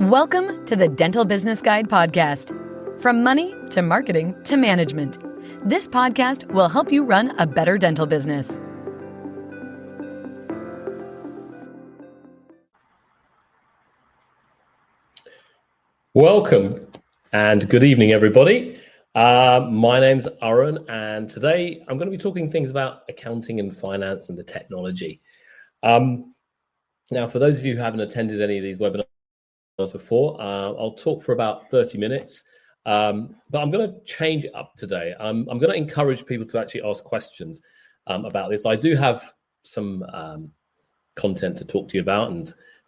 Welcome to the Dental Business Guide podcast. From money to marketing to management, this podcast will help you run a better dental business. Welcome and good evening, everybody. My name's Aaron, and today I'm going to be talking things about accounting and finance and the technology. Now, for those of you who haven't attended any of these webinars before, I'll talk for about 30 minutes, but I'm going to change it up today. I'm going to encourage people to actually ask questions about this. I do have some content to talk to you about,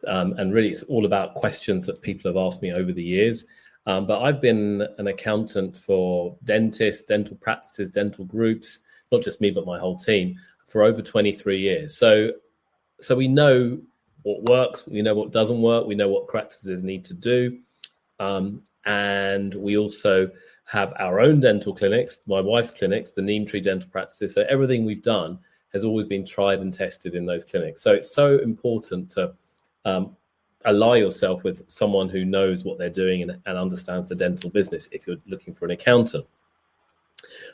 and really it's all about questions that people have asked me over the years. But I've been an accountant for dentists, dental practices, dental groups, not just me, but my whole team, for over 23 years. So we know what works, we know what doesn't work, we know what practices need to do. And we also have our own dental clinics, my wife's clinics, the Neem Tree dental practices. So everything we've done has always been tried and tested in those clinics. So it's so important to ally yourself with someone who knows what they're doing and understands the dental business if you're looking for an accountant.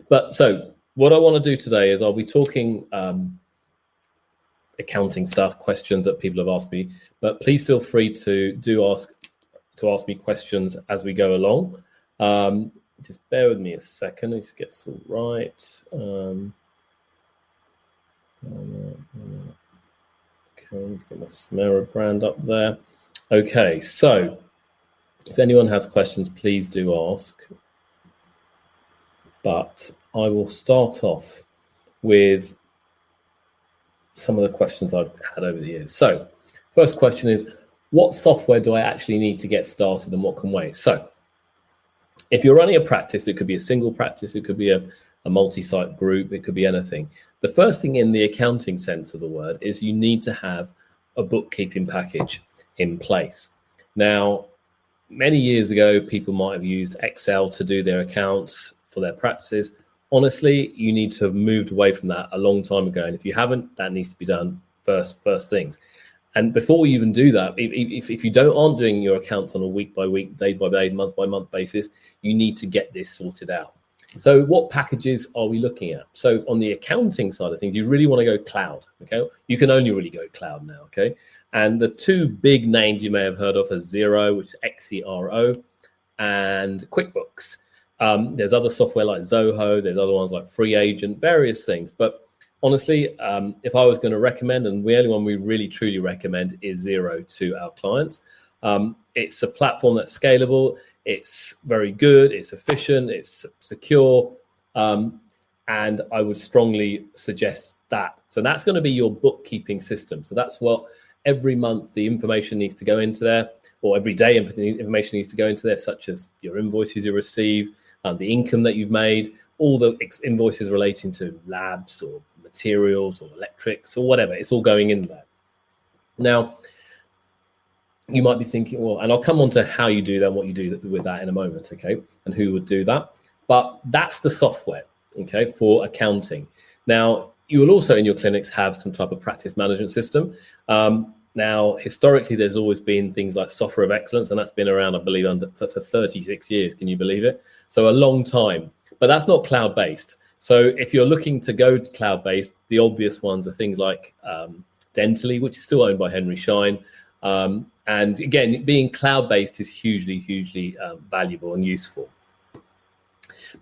But so what I want to do today is I'll be talking accounting stuff, questions that people have asked me, but please feel free to ask me questions as we go along. Just bear with me a second. Let me just get this all right. Okay, let's get my Samera brand up there. Okay, so if anyone has questions, please do ask. But I will start off with some of the questions I've had over the years. So first question is, what software do I actually need to get started and what can wait? So if you're running a practice, it could be a single practice, it could be a multi-site group, it could be anything. The first thing in the accounting sense of the word is you need to have a bookkeeping package in place. Now, many years ago, people might have used Excel to do their accounts for their practices. Honestly, you need to have moved away from that a long time ago. And if you haven't, that needs to be done first things. And before you even do that, if you aren't doing your accounts on a week by week, day by day, month by month basis, you need to get this sorted out. So what packages are we looking at? So on the accounting side of things, you really want to go cloud, okay? You can only really go cloud now, okay? And the two big names you may have heard of are Xero, which is Xero, and QuickBooks. There's other software like Zoho, there's other ones like Free Agent, various things. But honestly, if I was going to recommend, and the only one we really truly recommend is Xero to our clients. It's a platform that's scalable, it's very good, it's efficient, it's secure, and I would strongly suggest that. So that's going to be your bookkeeping system. So that's what every month the information needs to go into there, or every day information needs to go into there, such as your invoices you receive, the income that you've made, all the invoices relating to labs or materials or electrics or whatever. It's all going in there. Now, you might be thinking, well, and I'll come on to how you do that and what you do with that in a moment, okay, and who would do that. But that's the software, okay, for accounting. Now, you will also in your clinics have some type of practice management system. Now, historically, there's always been things like Software of Excellence, and that's been around, I believe, for 36 years. Can you believe it? So a long time, but that's not cloud-based. So if you're looking to go to cloud-based, the obvious ones are things like Dentally, which is still owned by Henry Schein. And again, being cloud-based is hugely valuable and useful.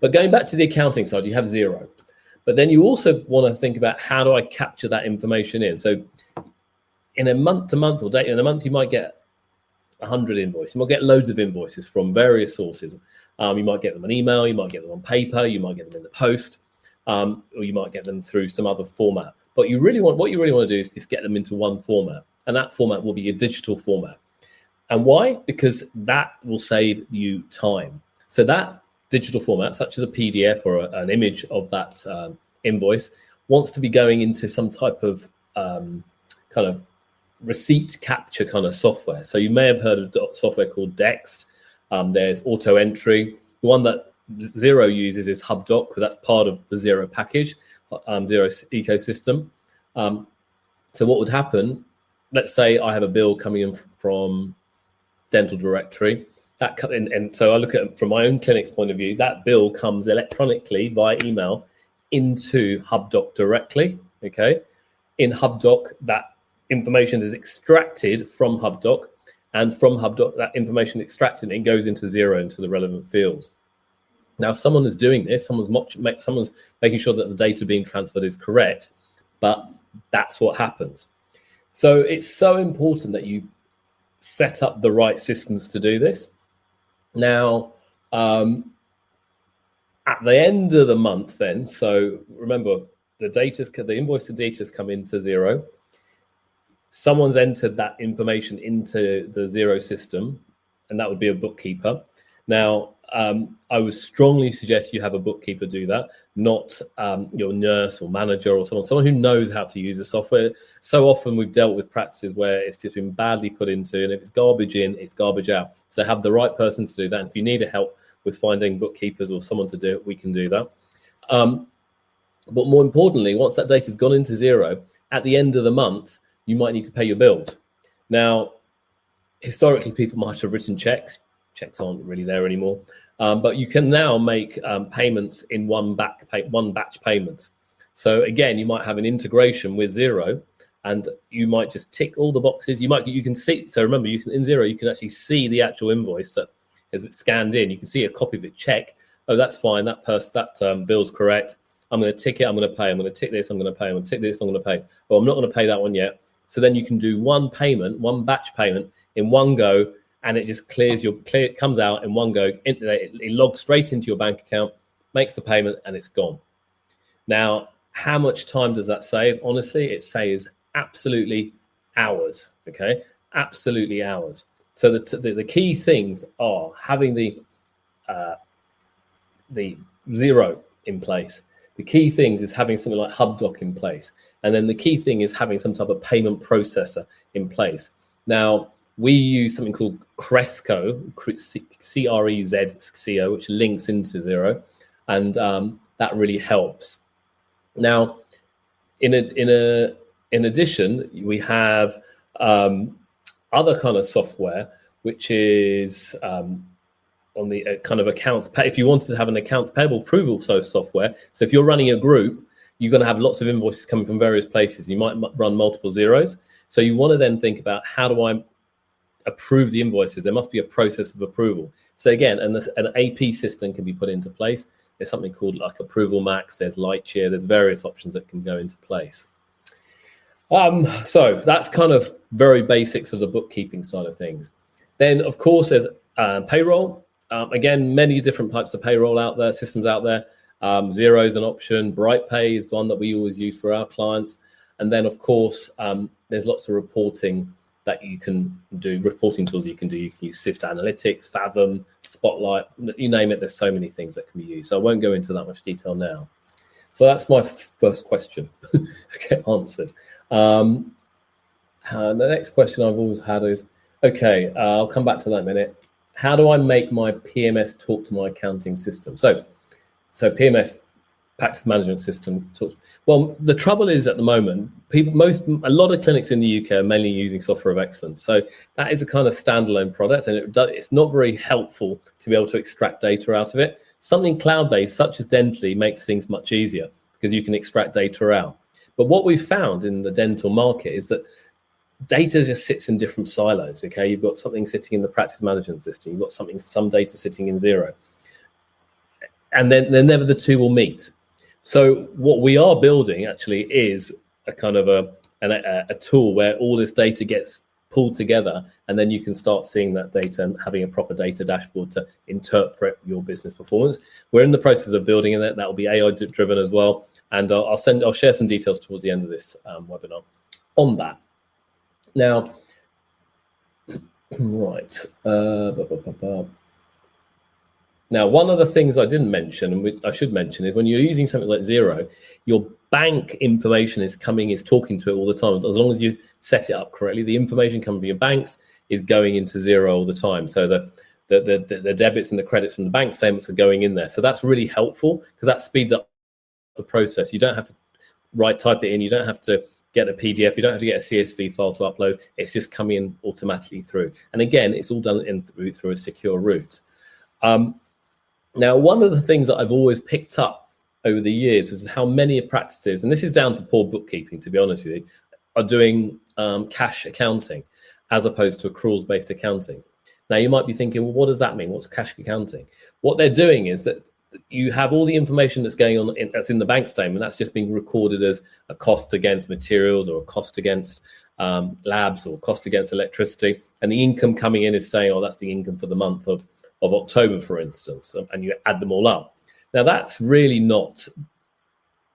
But going back to the accounting side, you have Xero. But then you also want to think about, how do I capture that information in? So in a month-to-month or day, in a month, you might get 100 invoices. You might get loads of invoices from various sources. You might get them on email, you might get them on paper, you might get them in the post, or you might get them through some other format. But what you really want to do is get them into one format. And that format will be a digital format. And why? Because that will save you time. So that digital format, such as a PDF or an image of that invoice, wants to be going into some type of kind of receipt capture kind of software. So you may have heard of software called Dext. There's auto entry. The one that Xero uses is HubDoc, because that's part of the Xero package, Xero ecosystem. So what would happen, let's say I have a bill coming in from dental directory. And so I look at it from my own clinic's point of view, that bill comes electronically via email into HubDoc directly. Okay. In HubDoc, that information is extracted from HubDoc, and from HubDoc, that information extracted and goes into Xero, into the relevant fields. Now, someone is doing this, someone's making sure that the data being transferred is correct, but that's what happens. So it's so important that you set up the right systems to do this. Now, at the end of the month then, so remember, the invoice data's come into Xero. Someone's entered that information into the Xero system, and that would be a bookkeeper. Now, I would strongly suggest you have a bookkeeper do that, not your nurse or manager or someone who knows how to use the software. So often we've dealt with practices where it's just been badly put into, and if it's garbage in, it's garbage out. So have the right person to do that. And if you need help with finding bookkeepers or someone to do it, we can do that. But more importantly, once that data's gone into Xero, at the end of the month, you might need to pay your bills. Now, historically, people might have written checks. Checks aren't really there anymore. But you can now make payments in one batch payments. So again, you might have an integration with Xero, and you might just tick all the boxes. You can see. So remember, in Xero, you can actually see the actual invoice that is scanned in. You can see a copy of it. Check. Oh, that's fine. That bill's correct. I'm going to tick it. I'm going to pay. I'm going to tick this. I'm going to pay. I'm going to tick this. I'm going to pay. Oh, I'm not going to pay that one yet. So then you can do one batch payment in one go, and it just it comes out in one go. It logs straight into your bank account, makes the payment, and it's gone. Now, how much time does that save? Honestly, it saves absolutely hours. Okay, absolutely hours. So the key things are having the Xero in place. The key things is having something like HubDoc in place, and then the key thing is having some type of payment processor in place. Now, we use something called Cresco, C-R-E-Z-C-O, which links into Xero, and that really helps. Now, in addition, we have other kind of software, which is on the kind of accounts. If you wanted to have an accounts payable approval software, so if you're running a group, you're going to have lots of invoices coming from various places. You might run multiple Xeros. So you want to then think about, how do I approve the invoices? There must be a process of approval. So again, an AP system can be put into place. There's something called like Approval Max. There's Lightyear. There's various options that can go into place. So that's kind of very basics of the bookkeeping side of things. Then, of course, there's payroll. Again, many different types of payroll out there, systems out there. Xero is an option. BrightPay is the one that we always use for our clients. And then, of course, there's lots of reporting that you can do, reporting tools you can do. You can use Sift Analytics, Fathom, Spotlight, you name it. There's so many things that can be used. So I won't go into that much detail now. So that's my first question. Okay, answered. The next question I've always had is, okay, I'll come back to that in a minute. How do I make my PMS talk to my accounting system? So PMS, practice management system. Well, the trouble is at the moment, a lot of clinics in the UK are mainly using Software of Excellence. So that is a kind of standalone product, and it's not very helpful to be able to extract data out of it. Something cloud-based, such as Dentally, makes things much easier because you can extract data out. But what we've found in the dental market is that data just sits in different silos. Okay, you've got something sitting in the practice management system. You've got some data sitting in Xero, and then never the two will meet. So what we are building actually is a kind of a tool where all this data gets pulled together, and then you can start seeing that data and having a proper data dashboard to interpret your business performance. We're in the process of building it. That will be AI driven as well, and I'll share some details towards the end of this webinar on that. Now, right. Now, one of the things I didn't mention, and which I should mention, is when you're using something like Xero, your bank information is talking to it all the time. As long as you set it up correctly, the information coming from your banks is going into Xero all the time. So the debits and the credits from the bank statements are going in there. So that's really helpful because that speeds up the process. You don't have to type it in. You don't have to get a PDF. You don't have to get a CSV file to upload. It's just coming in automatically through. And again, it's all done through a secure route. Now, one of the things that I've always picked up over the years is how many practices, and this is down to poor bookkeeping, to be honest with you, are doing cash accounting as opposed to accruals-based accounting. Now, you might be thinking, well, what does that mean? What's cash accounting? What they're doing is that you have all the information that's going on, that's in the bank statement, that's just being recorded as a cost against materials or a cost against labs or cost against electricity. And the income coming in is saying, oh, that's the income for the month of October, for instance, and you add them all up. Now, that's really not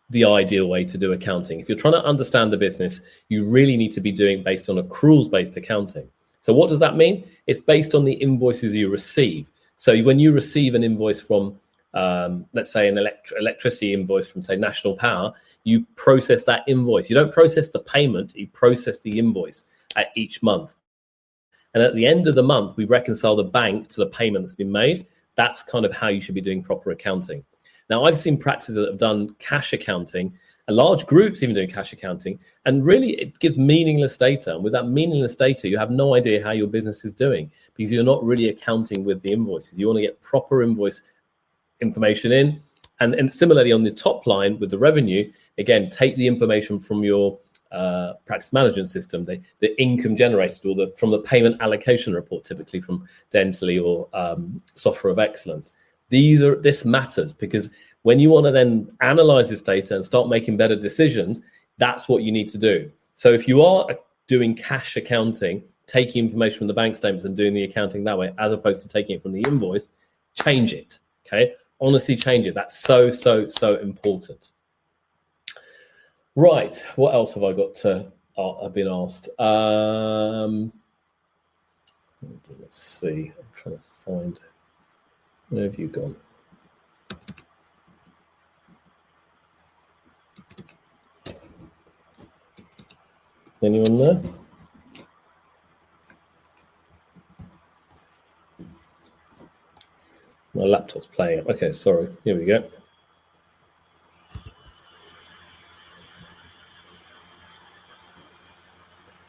the ideal way to do accounting. If you're trying to understand the business, you really need to be doing based on accruals-based accounting. So what does that mean? It's based on the invoices you receive. So when you receive an invoice from, let's say, an electricity invoice from, say, National Power, you process that invoice. You don't process the payment, you process the invoice at each month. And at the end of the month, we reconcile the bank to the payment that's been made. That's kind of how you should be doing proper accounting. Now, I've seen practices that have done cash accounting, and large groups even doing cash accounting, and really it gives meaningless data. And with that meaningless data, you have no idea how your business is doing because you're not really accounting with the invoices. You want to get proper invoice information in. And similarly on the top line with the revenue, again, take the information from your practice management system, the income generated, or from the payment allocation report, typically from Dentally or Software of Excellence. This matters because when you want to then analyze this data and start making better decisions, that's what you need to do. So if you are doing cash accounting, taking information from the bank statements and doing the accounting that way, as opposed to taking it from the invoice, change it. Okay, honestly, change it. That's so important. Right, what else have I got to? I've been asked. Let's see. I'm trying to find. Where have you gone? Anyone there? My laptop's playing up. Okay, sorry. Here we go.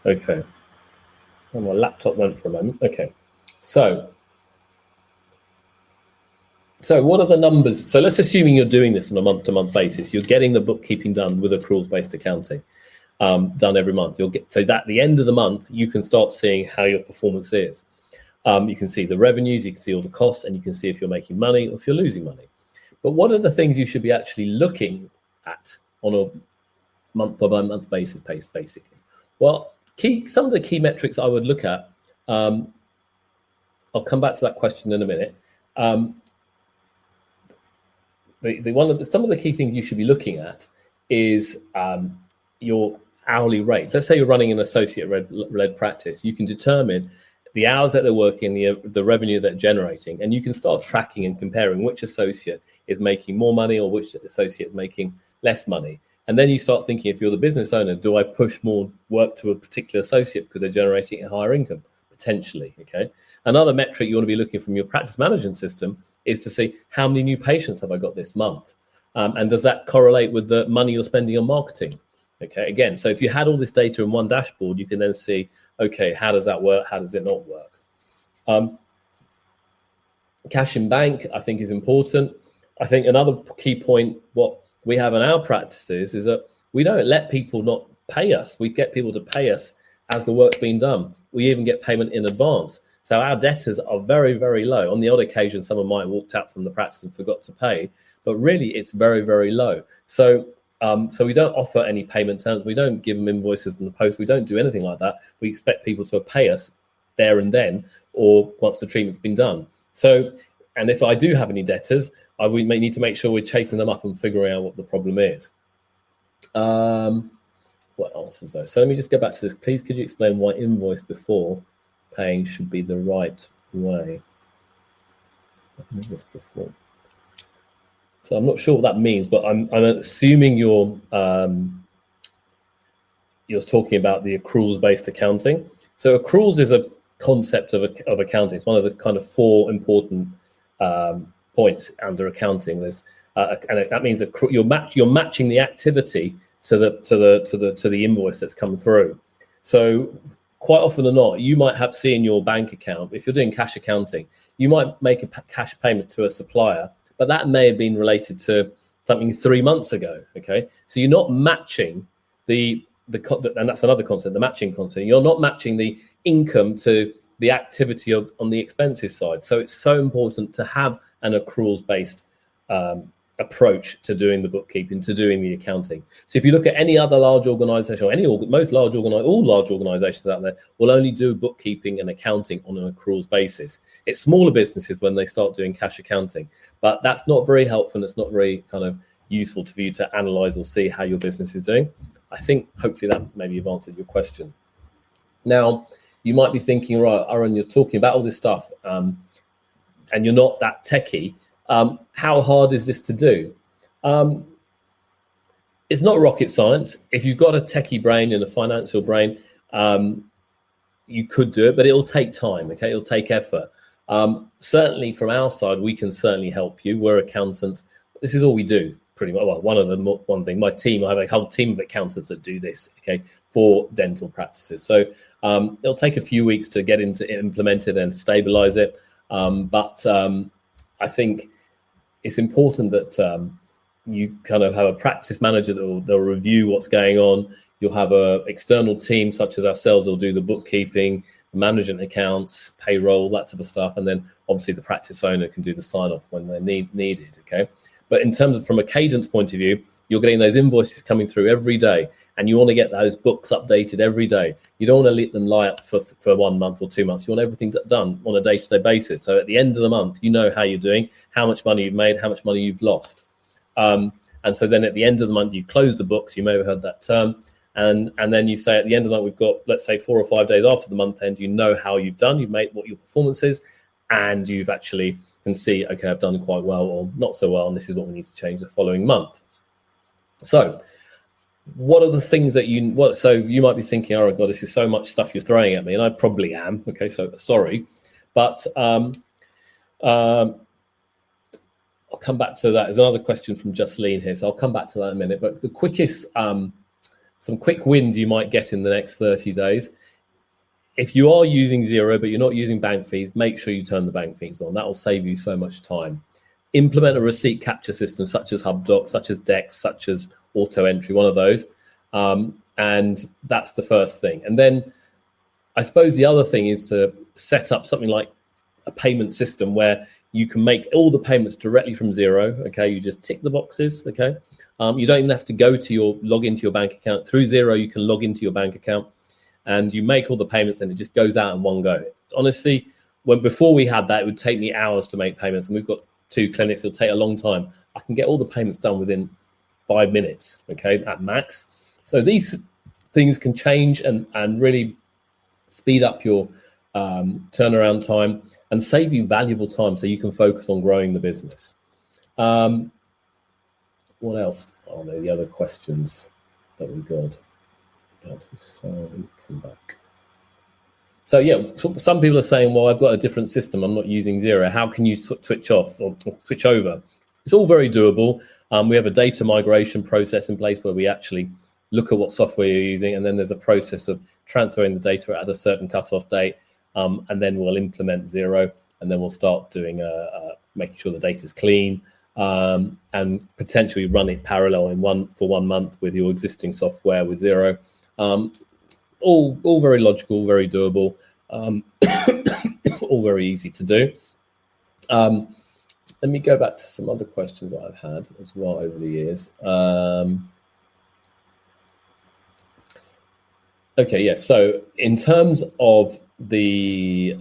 Okay. Oh, my laptop went for a moment. Okay. So what are the numbers? So let's assuming you're doing this on a month-to-month basis. You're getting the bookkeeping done with accruals-based accounting done every month. You'll get so that at the end of the month, you can start seeing how your performance is. You can see the revenues, you can see all the costs, and you can see if you're making money or if you're losing money. But what are the things you should be actually looking at on a month-by-month basis, basically? Well, some of the key metrics I would look at, I'll come back to that question in a minute. Some of the key things you should be looking at is your hourly rate. Let's say you're running an associate-led practice. You can determine the hours that they're working, the revenue they're generating, and you can start tracking and comparing which associate is making more money or which associate is making less money. And then you start thinking, if you're the business owner, do I push more work to a particular associate because they're generating a higher income? Potentially, okay? Another metric you want to be looking from your practice management system is to see how many new patients have I got this month? And does that correlate with the money you're spending on marketing? Okay, again, so if you had all this data in one dashboard, you can then see, okay, how does that work? How does it not work? Cash in bank, I think, is important. I think another key point, what we have in our practices is that we don't let people not pay us. We get people to pay us as the work's being done. We even get payment in advance. So our debtors are very, very low. On the odd occasion, someone might have walked out from the practice and forgot to pay, but really it's very, very low. So we don't offer any payment terms. We don't give them invoices in the post. We don't do anything like that. We expect people to pay us there and then, or once the treatment's been done. So, and if I do have any debtors, we may need to make sure we're chasing them up and figuring out what the problem is. What else is there? So let me just go back to this. Please, could you explain why invoice before paying should be the right way? Invoice before. So I'm not sure what that means, but I'm assuming you're talking about the accruals-based accounting. So accruals is a concept of accounting. It's one of the kind of four important points under accounting. There's and that means you're matching the activity to the invoice that's come through. So quite often or not, you might have see in your bank account, if you're doing cash accounting, you might make a cash payment to a supplier, but that may have been related to something 3 months ago. Okay, so you're not matching and that's another concept, the matching concept. You're not matching the income to the activity on the expenses side. So it's so important to have an accruals-based approach to doing the bookkeeping, to doing the accounting. So if you look at any other large organization, all large organizations out there will only do bookkeeping and accounting on an accruals basis. It's smaller businesses when they start doing cash accounting, but that's not very helpful, and it's not very kind of useful for you to analyze or see how your business is doing. I think hopefully that maybe you've answered your question. Now, you might be thinking, right, Aaron, you're talking about all this stuff and you're not that techie. How hard is this to do? It's not rocket science. If you've got a techie brain and a financial brain, you could do it, but it'll take time. Okay, it'll take effort. Certainly from our side, we can certainly help you. We're accountants. This is all we do, pretty much. Well, one thing. My team, I have a whole team of accountants that do this. Okay, for dental practices. So it'll take a few weeks to get into implement it and stabilize it. But I think it's important that you kind of have a practice manager that they'll review what's going on. You'll have an external team such as ourselves will do the bookkeeping, management accounts, payroll, that type of stuff. And then obviously the practice owner can do the sign off when they're needed. Okay. But in terms of from a cadence point of view, you're getting those invoices coming through every day, and you want to get those books updated every day. You don't want to let them lie up for 1 month or 2 months. You want everything done on a day-to-day basis. So at the end of the month, you know how you're doing, how much money you've made, how much money you've lost. And so then at the end of the month, you close the books. You may have heard that term. And then you say at the end of the month, we've got, let's say, 4 or 5 days after the month end, you know how you've done, you've made what your performance is, and you've actually can see, okay, I've done quite well or not so well, and this is what we need to change the following month. So what are the things that so you might be thinking, oh God, this is so much stuff you're throwing at me, and I probably am. Okay, so sorry, but I'll come back to that. There's another question from Justine here, so I'll come back to that in a minute. But the quickest, some quick wins you might get in the next 30 days. If you are using Xero, but you're not using bank fees, make sure you turn the bank fees on. That will save you so much time. Implement a receipt capture system, such as HubDoc, such as Dex, such as Auto Entry, one of those. And that's the first thing. And then I suppose the other thing is to set up something like a payment system where you can make all the payments directly from Xero. Okay, you just tick the boxes. Okay, you don't even have to log into your bank account. Through Xero, you can log into your bank account and you make all the payments, and it just goes out in one go. Honestly, before we had that, it would take me hours to make payments, and we've got 2 clinics. It'll take a long time. I can get all the payments done within 5 minutes, okay, at max. So these things can change and really speed up your turnaround time and save you valuable time so you can focus on growing the business. What else are there? The other questions that we got. So come back. So yeah, some people are saying, well, I've got a different system. I'm not using Xero. How can you switch off or switch over? It's all very doable. We have a data migration process in place where we actually look at what software you're using, and then there's a process of transferring the data at a certain cutoff date, and then we'll implement Xero, and then we'll start doing making sure the data is clean, and potentially run it parallel for 1 month with your existing software with Xero. All very logical, very doable, all very easy to do. Let me go back to some other questions that I've had as well over the years. Okay, yeah. So in terms of the,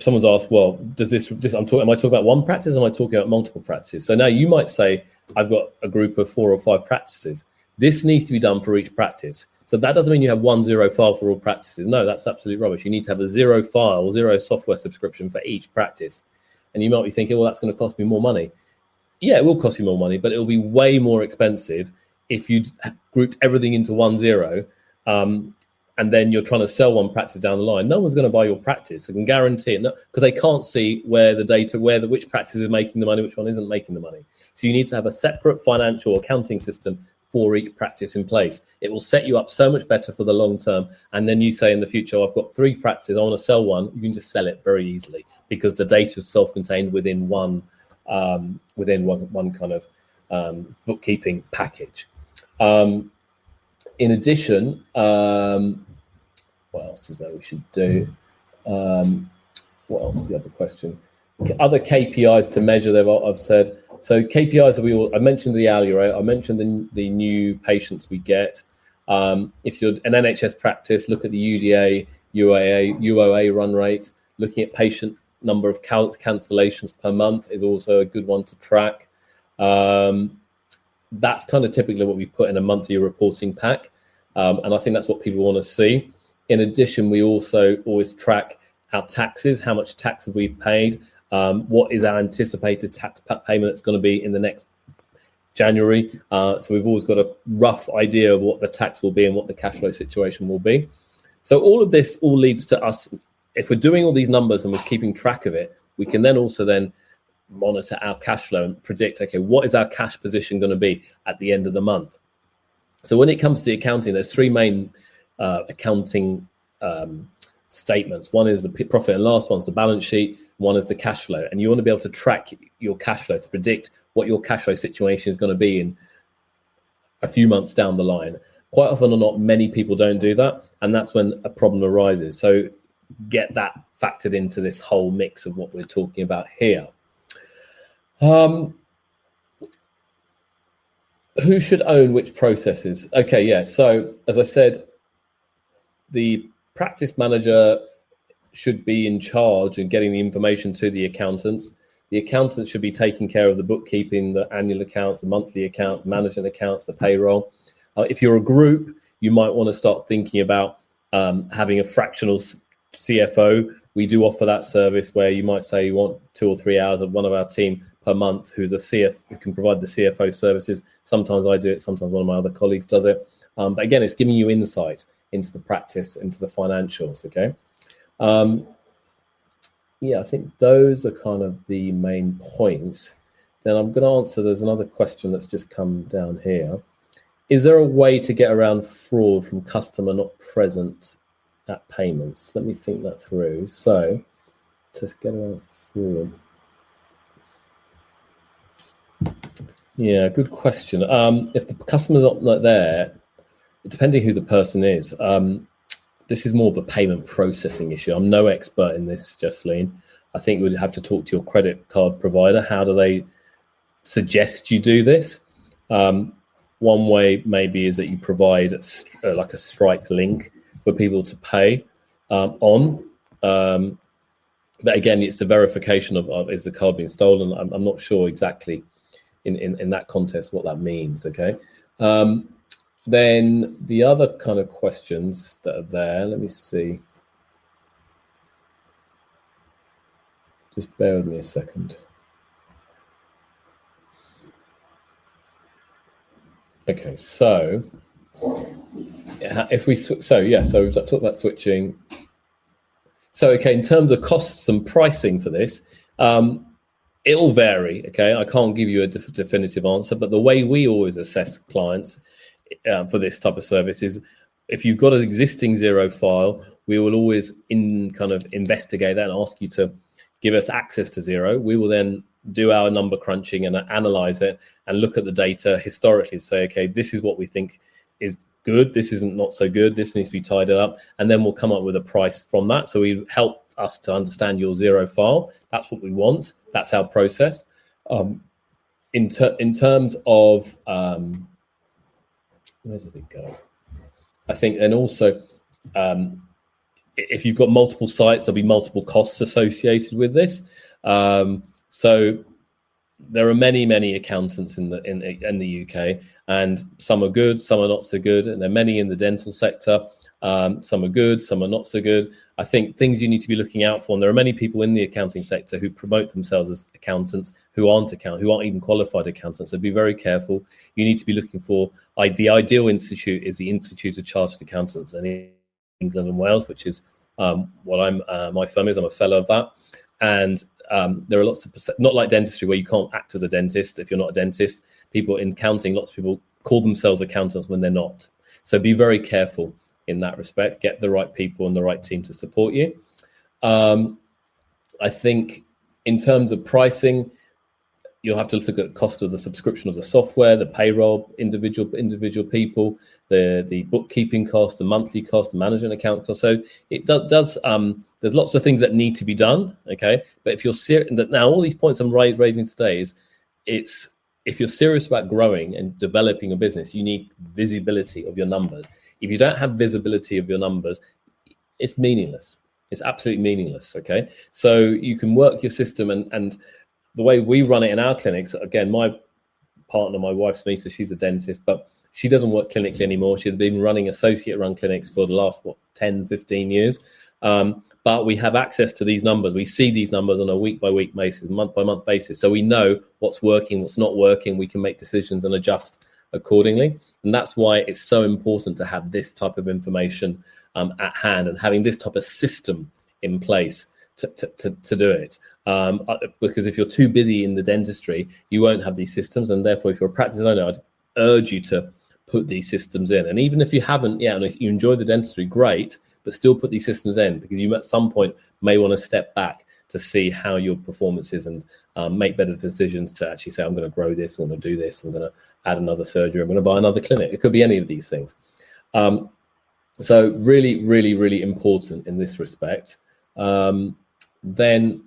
someone's asked, well, does this? Am I talking about one practice, or am I talking about multiple practices? So now you might say, I've got a group of 4 or 5 practices. This needs to be done for each practice. So that doesn't mean you have one Xero file for all practices. No, that's absolutely rubbish. You need to have a Xero file, Xero software subscription for each practice. And you might be thinking, well, that's going to cost me more money. Yeah, it will cost you more money, but it will be way more expensive if you grouped everything into one Xero. And and then you're trying to sell one practice down the line, no one's going to buy your practice. I can guarantee it, because they can't see where the data, which practice is making the money, which one isn't making the money. So you need to have a separate financial accounting system for each practice in place. It will set you up so much better for the long term. And then you say in the future, I've got 3 practices, I want to sell one. You can just sell it very easily because the data is self-contained within one kind of bookkeeping package. In addition, what else is there we should do? What else is the other question? Other KPIs to measure them, I've said. So KPIs, I mentioned the hourly rate, I mentioned the new patients we get. If you're an NHS practice, look at the UDA, UOA run rate. Looking at patient number of cancellations per month is also a good one to track. That's kind of typically what we put in a monthly reporting pack. And I think that's what people want to see. In addition, we also always track our taxes. How much tax have we paid? What is our anticipated tax payment that's going to be in the next January? So we've always got a rough idea of what the tax will be and what the cash flow situation will be. So all of this all leads to us, if we're doing all these numbers and we're keeping track of it, we can then also then monitor our cash flow and predict, okay, what is our cash position going to be at the end of the month? So when it comes to accounting, there's 3 main accounting statements. One is the profit and loss, one's the balance sheet, one is the cash flow. And you want to be able to track your cash flow to predict what your cash flow situation is going to be in a few months down the line. Quite often or not, many people don't do that. And that's when a problem arises. So get that factored into this whole mix of what we're talking about here. Who should own which processes? Okay, yeah. So as I said, the practice manager should be in charge and getting the information to the accountants. The accountants should be taking care of the bookkeeping, the annual accounts, the monthly accounts, management accounts, the payroll. If you're a group, you might want to start thinking about having a fractional CFO. We do offer that service where you might say you want 2 or 3 hours of one of our team per month who can provide the CFO services. Sometimes I do it, sometimes one of my other colleagues does it. But again, it's giving you insight into the practice, into the financials, okay? Yeah, I think those are kind of the main points. Then I'm going to answer, there's another question that's just come down here. Is there a way to get around fraud from customer not present at payments? Let me think that through. So, to get around fraud. Yeah, good question. If the customer's not there, depending who the person is, this is more of a payment processing issue. I'm no expert in this, Jocelyn. I think we'd have to talk to your credit card provider. How do they suggest you do this? One way maybe is that you provide like a Stripe link for people to pay on. But again, it's the verification of is the card being stolen? I'm not sure exactly in that context what that means, okay? Then the other kind of questions that are there, let me see. Just bear with me a second. Okay, so if we so we've talked about switching. So okay, in terms of costs and pricing for this, it'll vary. Okay, I can't give you a definitive answer, but the way we always assess clients for this type of service is if you've got an existing Xero file, we will always investigate that and ask you to give us access to Xero. We will then do our number crunching and analyze it and look at the data historically, say, okay, this is what we think is good, this isn't not so good, this needs to be tidied up, and then we'll come up with a price from that. So we help us to understand your Xero file. That's what we want. That's our process. In terms of where does it go? I think, and also, if you've got multiple sites, there'll be multiple costs associated with this. So there are many accountants in the UK, and some are good, some are not so good, and there are many in the dental sector. Some are good, some are not so good. I think things you need to be looking out for, and there are many people in the accounting sector who promote themselves as accountants who aren't even qualified accountants. So be very careful. You need to be looking for the ideal institute is the Institute of Chartered Accountants, and England and Wales, which is what my firm is. I'm a fellow of that. And there are lots of, not like dentistry where you can't act as a dentist if you're not a dentist. People in accounting, lots of people call themselves accountants when they're not. So be very careful in that respect. Get the right people and the right team to support you. I think in terms of pricing, you'll have to look at the cost of the subscription of the software, the payroll, individual people, the bookkeeping cost, the monthly cost, the management accounts cost. So it does there's lots of things that need to be done. Okay, but if you're serious, now all these points I'm raising today is if you're serious about growing and developing a business, you need visibility of your numbers. If you don't have visibility of your numbers, it's meaningless. It's absolutely meaningless. Okay, so you can work your system and the way we run it in our clinics, again, my partner, my wife's Misa, she's a dentist, but she doesn't work clinically anymore. She's been running associate-run clinics for the last, 10, 15 years. But we have access to these numbers. We see these numbers on a week-by-week basis, month-by-month basis. So we know what's working, what's not working. We can make decisions and adjust accordingly. And that's why it's so important to have this type of information at hand and having this type of system in place to do it. Because if you're too busy in the dentistry, you won't have these systems. And therefore, if you're a practice owner, I'd urge you to put these systems in. And even if you haven't, and if you enjoy the dentistry, great, but still put these systems in, because you at some point may want to step back to see how your performance is and make better decisions to actually say, I'm going to grow this, I'm going to do this, I'm going to add another surgery, I'm going to buy another clinic. It could be any of these things. So really, really, really important in this respect. Then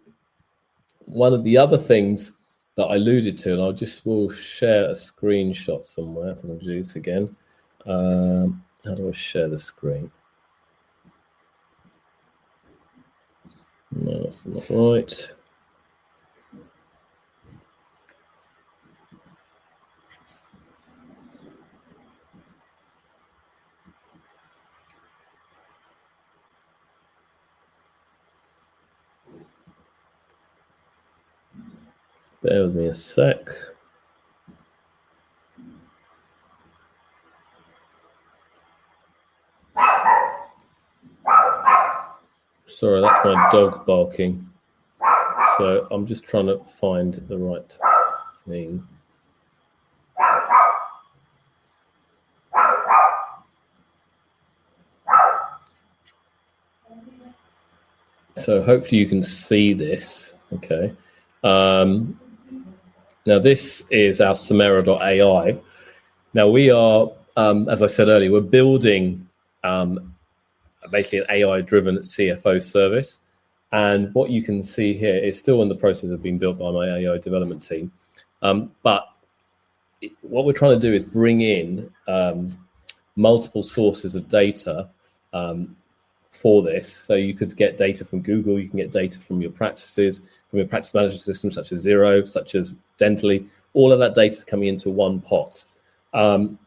one of the other things that I alluded to, and will share a screenshot somewhere if I can do this again. How do I share the screen? No, that's not right. Bear with me a sec. Sorry, that's my dog barking. So I'm just trying to find the right thing. So hopefully you can see this. Okay. Now this is our Samera.ai. Now we are, as I said earlier, we're building basically an AI-driven CFO service. And what you can see here is still in the process of being built by my AI development team. But what we're trying to do is bring in multiple sources of data for this. So you could get data from Google, you can get data from your practices, from your practice management system, such as Xero, such as Dentally. All of that data is coming into one pot. And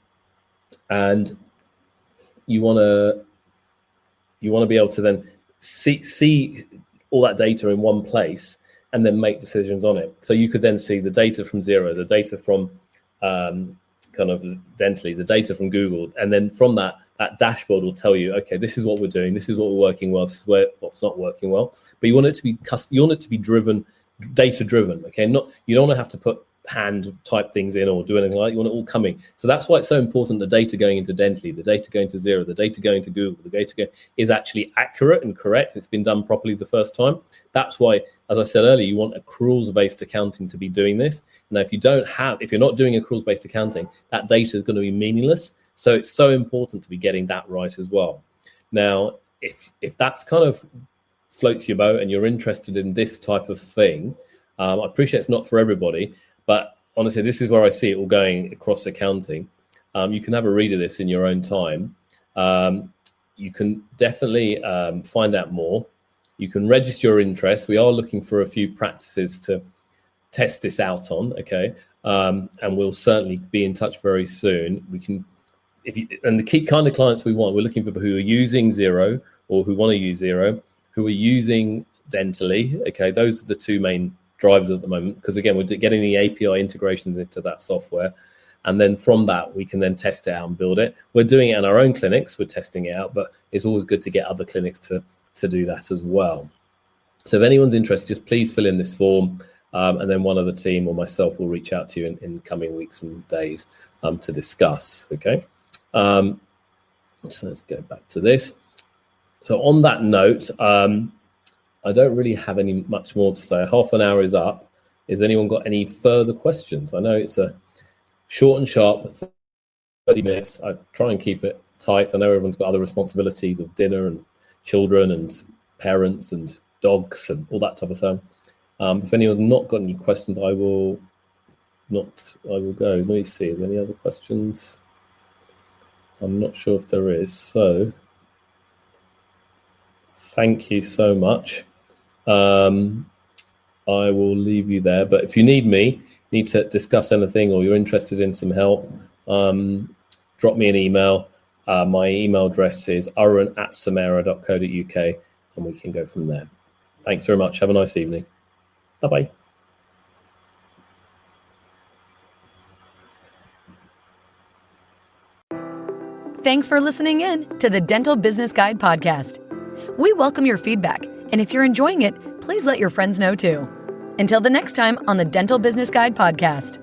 you want to be able to then see all that data in one place and then make decisions on it. So you could then see the data from Xero, the data from kind of Dentally, the data from Google, and then from that dashboard will tell you, okay, this is what we're doing, this is what we're working well, this is what's not working well. But you want it to be driven, data driven. Okay, you don't want to have to put hand type things in or do anything like that. You want it all coming. So that's why it's so important the data going into Dentally, the data going to Xero, the data going to Google, the data is actually accurate and correct. It's been done properly the first time. That's why, as I said earlier, you want accruals-based accounting to be doing this. Now, if you're not doing accruals-based accounting, that data is going to be meaningless. So it's so important to be getting that right as well. Now, if that's kind of floats your boat and you're interested in this type of thing, I appreciate it's not for everybody, but honestly, this is where I see it all going across accounting. You can have a read of this in your own time. You can definitely find out more. You can register your interest. We are looking for a few practices to test this out on, okay? And we'll certainly be in touch very soon. And the key kind of clients we want, we're looking for people who are using Xero or who want to use Xero, who are using Dentally, okay? Those are the two main drivers at the moment, because again, we're getting the API integrations into that software. And then from that, we can then test it out and build it. We're doing it in our own clinics. We're testing it out, but it's always good to get other clinics to do that as well. So if anyone's interested, just please fill in this form. And then one of the team or myself will reach out to you in coming weeks and days to discuss. Okay. So let's go back to this. So on that note, I don't really have much more to say. Half an hour is up. Has anyone got any further questions? I know it's a short and sharp 30 minutes. I try and keep it tight. I know everyone's got other responsibilities of dinner and children and parents and dogs and all that type of thing. If anyone's not got any questions, I will go. Let me see. Is there any other questions? I'm not sure if there is. So thank you so much. I will leave you there. But if you need to discuss anything, or you're interested in some help, drop me an email. My email address is aron@samera.co.uk, and we can go from there. Thanks very much. Have a nice evening. Bye-bye. Thanks for listening in to the Dental Business Guide podcast. We welcome your feedback, and if you're enjoying it, please let your friends know too. Until the next time on the Dental Business Guide podcast.